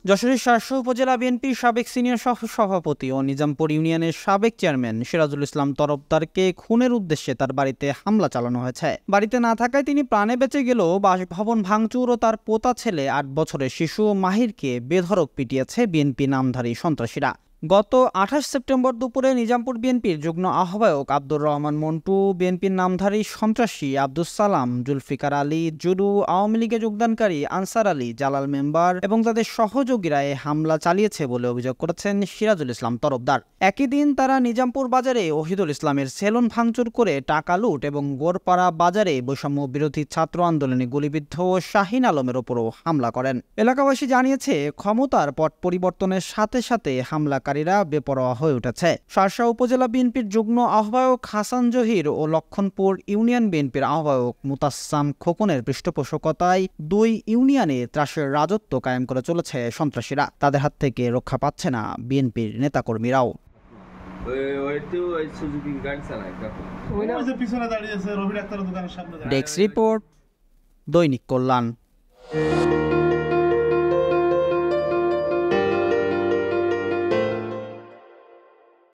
যশোরের শার্শা উপজেলা বিএনপির সাবেক সিনিয়র সহসভাপতি ও নিজামপুর ইউনিয়নের সাবেক চেয়ারম্যান সিরাজুল ইসলাম তরফদারকে খুনের উদ্দেশ্যে তার বাড়িতে হামলা চালানো হয়েছে। বাড়িতে না থাকায় তিনি প্রাণে বেঁচে গেলেও বাসভবন ভাঙচুর ও তার পোতা ছেলে ৮ বছরের শিশু মাহিরকে বেধড়ক পিটিয়েছে বিএনপি নামধারী সন্ত্রাসীরা। গত ২৮ সেপ্টেম্বর দুপুরে নিজামপুর বিএনপির যুগ্ম আহ্বায়ক আব্দুর রহমান মন্টু, বিএনপির নামধারী সন্ত্রাসী আব্দুস সালাম, জুলফিকার আলী, জুডু, আওয়ামী লীগে যোগদানকারী আনসার আলী, জালাল মেম্বার এবং তাদের সহযোগীরা এই হামলা চালিয়েছে বলে অভিযোগ করেছেন সিরাজুল ইসলাম তরফদার। একই দিন তারা নিজামপুর বাজারে ওহিদুল ইসলামের সেলুন ভাঙচুর করে টাকা লুট এবং গোরপাড়া বাজারে বৈষম্য বিরোধী ছাত্র আন্দোলনে গুলিবিদ্ধ শাহিন আলমের ওপরও হামলা করেন। এলাকাবাসী জানিয়েছে, ক্ষমতার পট পরিবর্তনের সাথে সাথে হামলাকারীরা বেপরোয়া হয়ে উঠেছে। শার্শা উপজেলা বিএনপির যুগ্ম আহ্বায়ক হাসান জহির ও লক্ষণপুর ইউনিয়ন বিএনপির আহ্বায়ক মুতাসাম খোকনের পৃষ্ঠপোষকতায় ২ ইউনিয়নে ত্রাসের রাজত্ব কায়েম করে চলেছে সন্ত্রাসীরা। তাদের হাত থেকে রক্ষা পাচ্ছে না বিএনপির নেতাকর্মীরাও। ডেস্ক রিপোর্ট, দৈনিক কল্যাণ।